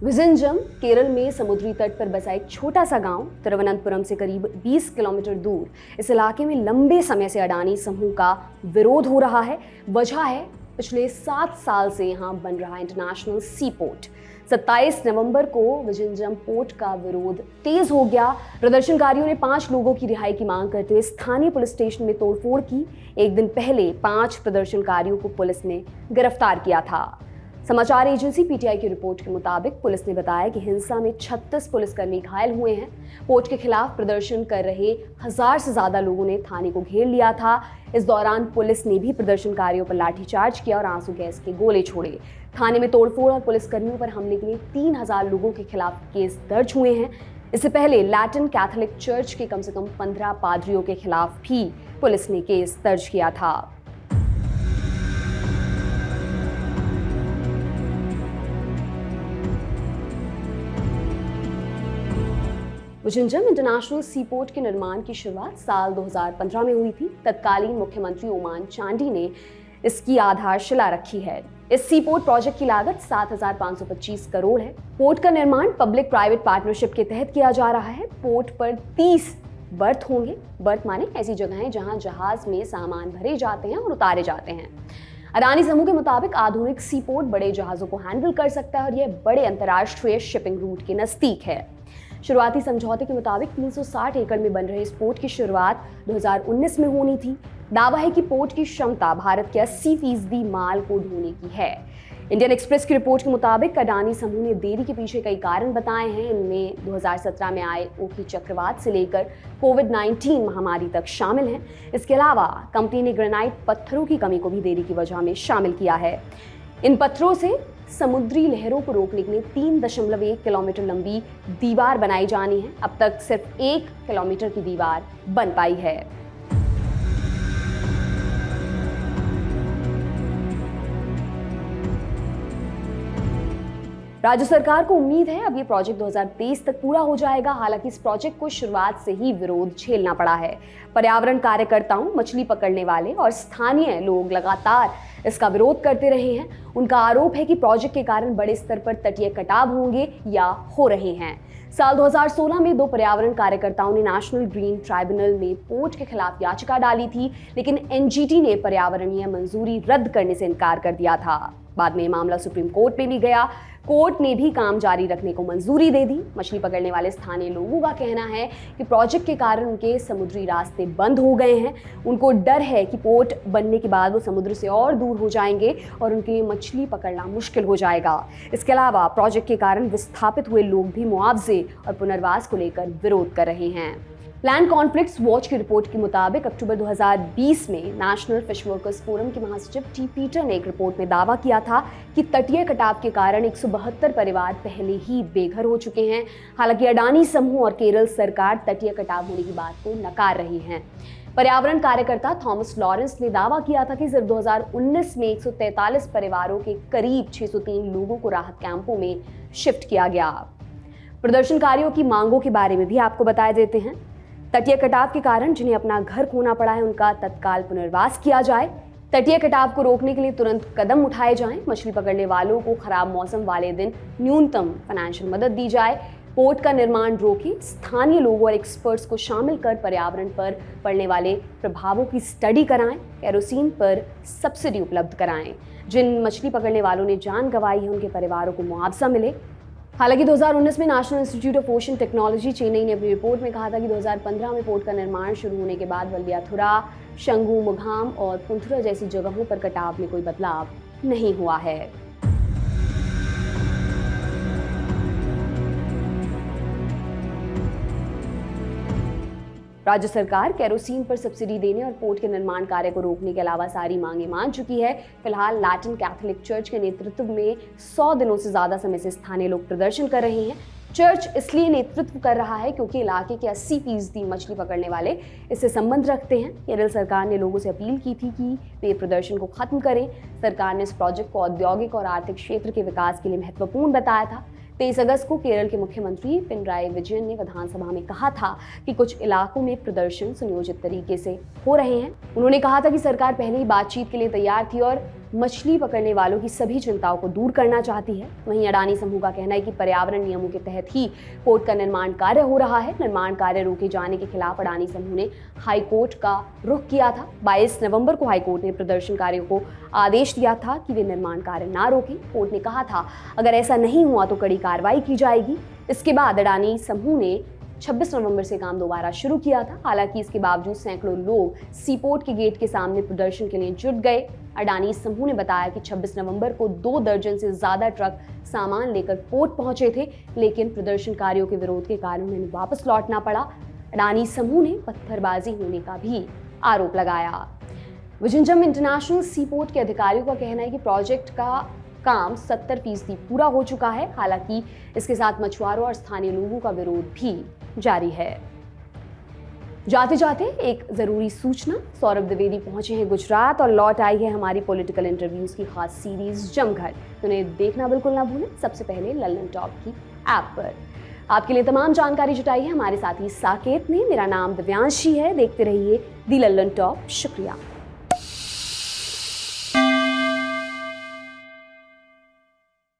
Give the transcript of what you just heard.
विजिंजम केरल में समुद्री तट पर बसा एक छोटा सा गांव तिरुवनंतपुरम से करीब 20 किलोमीटर दूर। इस इलाके में लंबे समय से अडानी समूह का विरोध हो रहा है। वजह है पिछले 7 साल से यहां बन रहा इंटरनेशनल सी पोर्ट। 27 नवंबर को विजिंजम पोर्ट का विरोध तेज हो गया। प्रदर्शनकारियों ने 5 लोगों की रिहाई की मांग करते हुए स्थानीय पुलिस स्टेशन में तोड़फोड़ की। एक दिन पहले 5 प्रदर्शनकारियों को पुलिस ने गिरफ्तार किया था। समाचार एजेंसी पीटीआई की रिपोर्ट के मुताबिक पुलिस ने बताया कि हिंसा में 36 पुलिसकर्मी घायल हुए हैं। पोर्ट के खिलाफ प्रदर्शन कर रहे 1000 से ज्यादा लोगों ने थाने को घेर लिया था। इस दौरान पुलिस ने भी प्रदर्शनकारियों पर लाठीचार्ज किया और आंसू गैस के गोले छोड़े। थाने में तोड़फोड़ और पुलिसकर्मियों पर हमले के लिए 3000 लोगों के खिलाफ केस दर्ज हुए हैं। इससे पहले लैटिन कैथोलिक चर्च के कम से कम 15 पादरियों के खिलाफ भी पुलिस ने केस दर्ज किया था। विजिंजम इंटरनेशनल सी पोर्ट के निर्माण की शुरुआत साल 2015 में हुई थी। तत्कालीन मुख्यमंत्री ओमान चांडी ने इसकी आधारशिला रखी है। इस सी पोर्ट प्रोजेक्ट की लागत 7,525 करोड़ है। पोर्ट का निर्माण पब्लिक प्राइवेट पार्टनरशिप के तहत किया जा रहा है। पोर्ट पर 30 बर्थ होंगे। बर्थ माने ऐसी जगहें जहां जहाज में सामान भरे जाते हैं और उतारे जाते हैं। अडानी समूह के मुताबिक आधुनिक सी पोर्ट बड़े जहाजों को हैंडल कर सकता है और यह बड़े अंतर्राष्ट्रीय शिपिंग रूट के नजदीक है। शुरुआती समझौते के मुताबिक 360 एकड़ में बन रहे इस पोर्ट की शुरुआत 2019 में होनी थी। दावा है कि पोर्ट की क्षमता भारत के 80% माल को ढोने की है। इंडियन एक्सप्रेस की रिपोर्ट के मुताबिक अडानी समूह ने देरी के पीछे कई कारण बताए हैं। इनमें 2017 में आए ओखी चक्रवात से लेकर कोविड-19 महामारी तक शामिल हैं। इसके अलावा कंपनी ने ग्रेनाइट पत्थरों की कमी को भी देरी की वजह में शामिल किया है। इन पत्थरों से समुद्री लहरों को रोकने के लिए 3.1 किलोमीटर लंबी दीवार बनाई जानी है। अब तक सिर्फ 1 किलोमीटर की दीवार बन पाई है। राज्य सरकार को उम्मीद है अब ये प्रोजेक्ट 2023 तक पूरा हो जाएगा। हालांकि इस प्रोजेक्ट को शुरुआत से ही विरोध झेलना पड़ा है। पर्यावरण कार्यकर्ताओं, मछली पकड़ने वाले और स्थानीय लोग लगातार इसका विरोध करते रहे हैं। उनका आरोप है कि प्रोजेक्ट के कारण बड़े स्तर पर तटीय कटाव होंगे या हो रहे हैं। साल 2016 में 2 पर्यावरण कार्यकर्ताओं ने नेशनल ग्रीन ट्राइब्यूनल में पोर्ट के खिलाफ याचिका डाली थी, लेकिन एनजीटी ने पर्यावरणीय मंजूरी रद्द करने से इनकार कर दिया था। बाद में मामला सुप्रीम कोर्ट में भी गया। कोर्ट ने भी काम जारी रखने को मंजूरी दे दी। मछली पकड़ने वाले स्थानीय लोगों का कहना है कि प्रोजेक्ट के कारण उनके समुद्री रास्ते बंद हो गए हैं। उनको डर है कि पोर्ट बनने के बाद वो समुद्र से और दूर हो जाएंगे और उनके लिए मछली पकड़ना मुश्किल हो जाएगा। इसके अलावा प्रोजेक्ट के कारण विस्थापित हुए लोग भी मुआवजे और पुनर्वास को लेकर विरोध कर रहे हैं। लैंड कॉन्फ्लिक्ट्स वॉच की रिपोर्ट के मुताबिक अक्टूबर 2020 में नेशनल फिश वर्कर्स फोरम के महासचिव टी पीटर ने एक रिपोर्ट में दावा किया था कि तटीय कटाव के कारण 172 परिवार पहले ही बेघर हो चुके हैं। हालांकि अडानी समूह और केरल सरकार तटीय कटाव होने की बात को नकार रही हैं। पर्यावरण कार्यकर्ता थॉमस लॉरेंस ने दावा किया था कि सिर्फ 2019 में 143 परिवारों के करीब 603 लोगों को राहत कैंपों में शिफ्ट किया गया। प्रदर्शनकारियों की मांगों के बारे में भी आपको बता देते हैं। तटीय कटाव के कारण जिन्हें अपना घर खोना पड़ा है उनका तत्काल पुनर्वास किया जाए। तटीय कटाव को रोकने के लिए तुरंत कदम उठाए जाएं। मछली पकड़ने वालों को खराब मौसम वाले दिन न्यूनतम फाइनेंशियल मदद दी जाए। पोर्ट का निर्माण रोके। स्थानीय लोगों और एक्सपर्ट्स को शामिल कर पर्यावरण पर पड़ने वाले प्रभावों की स्टडी कराएं। केरोसिन पर सब्सिडी उपलब्ध कराएं। जिन मछली पकड़ने वालों ने जान गंवाई है उनके परिवारों को मुआवजा मिले। हालांकि 2019 में national institute of ocean technology Chennai ने अपनी रिपोर्ट में कहा था कि 2015 में पोर्ट का निर्माण शुरू होने के बाद वल्लियाथुरा, शंगुमुगाम और पुंथुरा जैसी जगहों पर कटाव में कोई बदलाव नहीं हुआ है। राज्य सरकार केरोसिन पर सब्सिडी देने और पोर्ट के निर्माण कार्य को रोकने के अलावा सारी मांगें मान चुकी है। फिलहाल लैटिन कैथोलिक चर्च के नेतृत्व में 100 दिनों से ज्यादा समय से स्थानीय लोग प्रदर्शन कर रहे हैं। चर्च इसलिए नेतृत्व कर रहा है क्योंकि इलाके के 80% मछली पकड़ने वाले इससे संबंध रखते हैं। केरल सरकार ने लोगों से अपील की थी कि वे प्रदर्शन को खत्म करें। सरकार ने इस प्रोजेक्ट को औद्योगिक और आर्थिक क्षेत्र के विकास के लिए महत्वपूर्ण बताया था। 23 अगस्त को केरल के मुख्यमंत्री पिनराई विजयन ने विधानसभा में कहा था कि कुछ इलाकों में प्रदर्शन सुनियोजित तरीके से हो रहे हैं। उन्होंने कहा था कि सरकार पहले ही बातचीत के लिए तैयार थी और मछली पकड़ने वालों की सभी चिंताओं को दूर करना चाहती है। वहीं अडानी समूह का कहना है कि पर्यावरण नियमों के तहत ही पोर्ट का निर्माण कार्य हो रहा है। निर्माण कार्य रोके जाने के खिलाफ अडानी समूह ने हाईकोर्ट का रुख किया था। 22 नवंबर को हाईकोर्ट ने प्रदर्शनकारियों को आदेश दिया था कि वे निर्माण कार्य ना रोकें। कोर्ट ने कहा था अगर ऐसा नहीं हुआ तो कड़ी कार्रवाई की जाएगी। इसके बाद अडानी समूह ने 26 नवंबर से काम दोबारा शुरू किया था। हालांकि इसके बावजूद सैकड़ों लोग सीपोर्ट के गेट के सामने प्रदर्शन के लिए जुट गए। अडानी समूह ने बताया कि 26 नवंबर को 2 दर्जन से ज्यादा ट्रक सामान लेकर पोर्ट पहुंचे थे, लेकिन प्रदर्शनकारियों के विरोध के कारण उन्हें वापस लौटना पड़ा। अडानी समूह ने पत्थरबाजी होने का भी आरोप लगाया। विजंजम इंटरनेशनल सीपोर्ट के अधिकारियों का कहना है कि प्रोजेक्ट का काम 70% पूरा हो चुका है। हालांकि इसके साथ मछुआरों और स्थानीय लोगों का विरोध भी जारी है। जाते जाते एक जरूरी सूचना, सौरभ द्विवेदी पहुंचे हैं गुजरात और लौट आई है हमारी पॉलिटिकल इंटरव्यूज की खास सीरीज जमघट। तो उन्हें देखना बिल्कुल ना भूलें, सबसे पहले लल्लन टॉप की ऐप पर। आपके लिए तमाम जानकारी जुटाई है हमारे साथी साकेत ने। मेरा नाम दिव्यांशी है। देखते रहिए दी लल्लन टॉप। शुक्रिया।